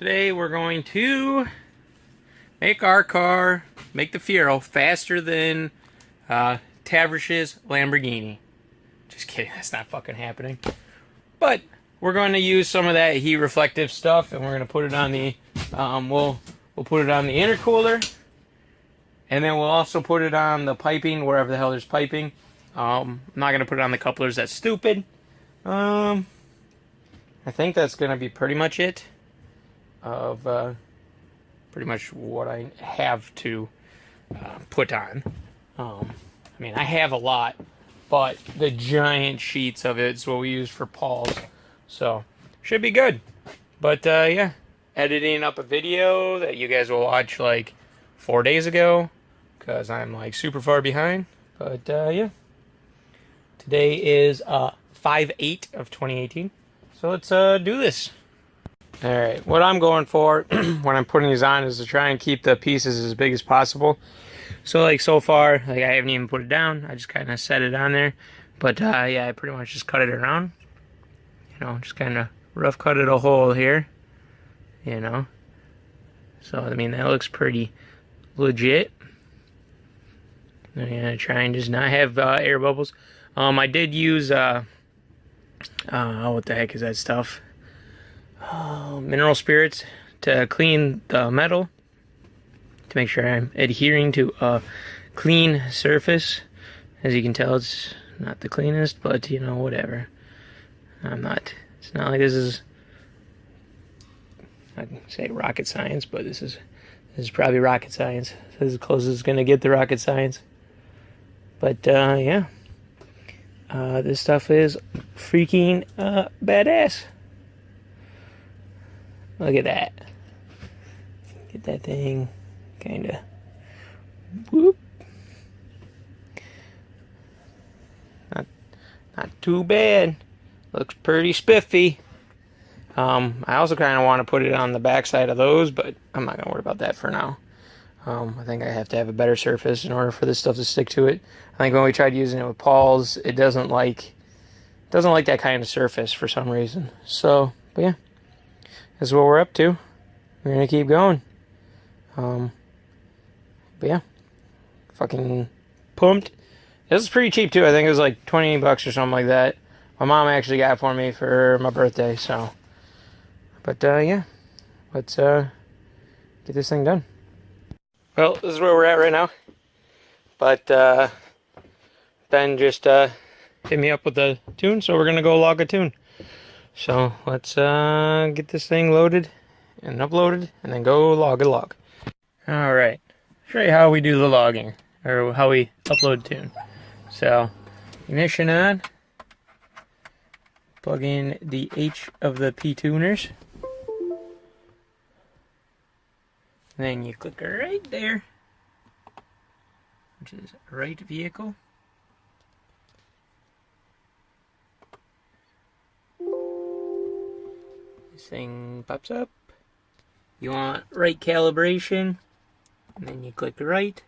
Today we're going to make our car, make the Fiero, faster than Tavarish's Lamborghini. Just kidding, that's not fucking happening. But we're going to use some of that heat reflective stuff, and we're going to put it on the, we'll put it on the intercooler, and then we'll also put it on the piping, wherever the hell there's piping. I'm not going to put it on the couplers, that's stupid. I think that's going to be pretty much it of pretty much what I have to put on. I mean, I have a lot, but the giant sheets of it is what we use for Paul's, so should be good. But yeah, editing up a video that you guys will watch like 4 days ago because I'm like super far behind. But yeah, today is 5/8 of 2018, so let's do this. Alright, what I'm going for when I'm putting these on is to try and keep the pieces as big as possible. So like so far, like I haven't even put it down, I just kind of set it on there. But yeah, I pretty much just cut it around. You know, just kind of rough cut it a hole here. You know. So I mean, that looks pretty legit. I'm gonna try and just not have air bubbles. I did use, what the heck is that stuff? Mineral spirits to clean the metal, to make sure I'm adhering to a clean surface. As you can tell, it's not the cleanest, but you know, whatever. It's not like this is, I can say rocket science, but this is probably rocket science. This is as close as it's gonna get to rocket science. But yeah, this stuff is freaking badass. Look at that. Get that thing kinda whoop. Not too bad. Looks pretty spiffy. I also kinda want to put it on the back side of those, but I'm not gonna worry about that for now. I think I have to have a better surface in order for this stuff to stick to it. I think when we tried using it with Paul's, it doesn't like that kind of surface for some reason. So, but yeah. This is what we're up to. We're gonna keep going. But yeah, fucking pumped. This is pretty cheap too. I think it was like 20 bucks or something like that. My mom actually got it for me for my birthday. So, but yeah, let's get this thing done. Well, this is where we're at right now. But Ben just hit me up with a tune, so we're gonna go log a tune. So let's get this thing loaded and uploaded and then go log a log. Alright, show you how we do the logging, or how we upload tune. So, ignition on, plug in the H of the P tuners, and then you click right there, which is right vehicle. Thing pops up. You want right calibration, and then you click right.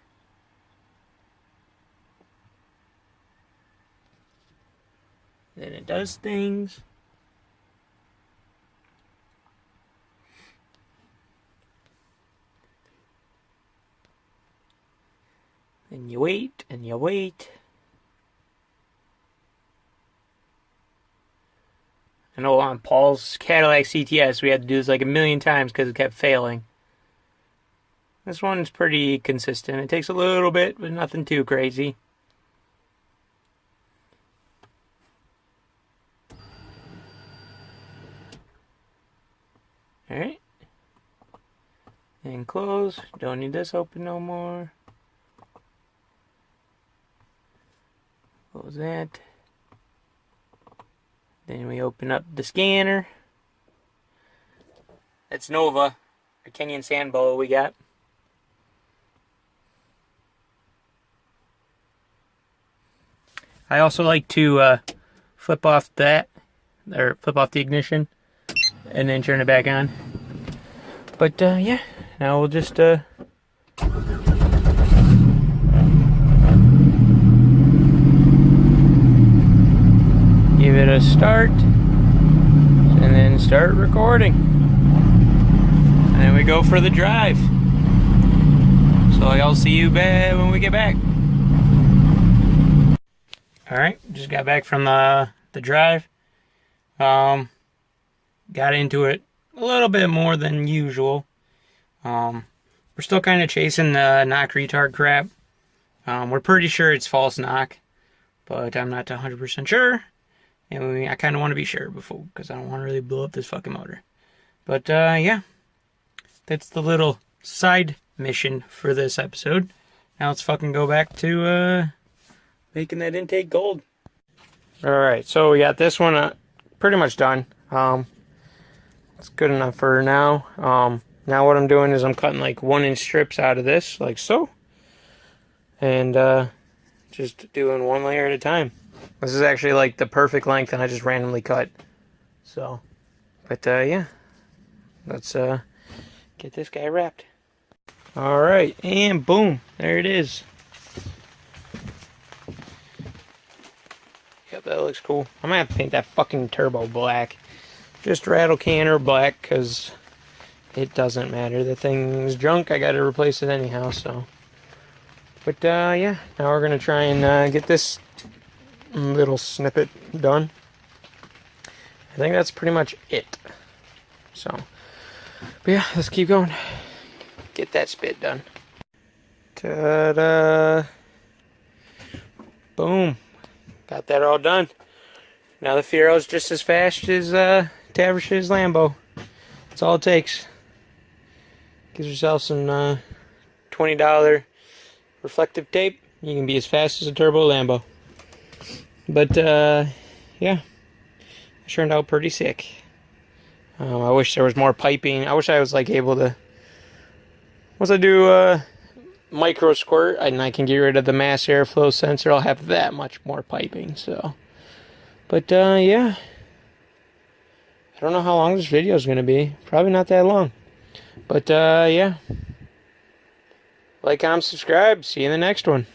Then it does things. Then you wait and you wait. I know on Paul's Cadillac CTS we had to do this like a million times because it kept failing. This one's pretty consistent. It takes a little bit, but nothing too crazy. Alright. And close. Don't need this open no more. Close that. Then we open up the scanner. That's Nova, a Kenyan sand bowl we got. I also like to flip off that, or flip off the ignition, and then turn it back on. But yeah, now we'll just give it a start, and then start recording. then we go for the drive. So I'll see you back when we get back. Alright, just got back from the drive. Got into it a little bit more than usual. We're still kind of chasing the knock retard crap. We're pretty sure it's false knock, but I'm not 100% sure. And I kind of want to be sure before, because I don't want to really blow up this fucking motor. But yeah, that's the little side mission for this episode. Now let's fucking go back to making that intake gold. Alright, so we got this one pretty much done. It's good enough for now. Now what I'm doing is I'm cutting like 1-inch strips out of this, like so. And just doing one layer at a time. This is actually like the perfect length, and I just randomly cut. So, but yeah, let's get this guy wrapped. Alright, and boom, there it is. Yep, that looks cool. I'm gonna have to paint that fucking turbo black. Just rattle can or black, because it doesn't matter. The thing's junk, I gotta replace it anyhow, so. But yeah, now we're gonna try and get this little snippet done. I think that's pretty much it. So, but yeah, let's keep going. Get that spit done. Ta-da! Boom. Got that all done. Now the Fiero's just as fast as Tavarish's Lambo. That's all it takes. Gives yourself some $20 reflective tape. You can be as fast as a turbo Lambo. But yeah, it turned out pretty sick. I wish there was more piping. I wish I was like able to, once I do micro squirt and I can get rid of the mass airflow sensor, I'll have that much more piping. So, but yeah, I don't know how long this video is gonna be. Probably not that long. But yeah, like, comment, subscribe. See you in the next one.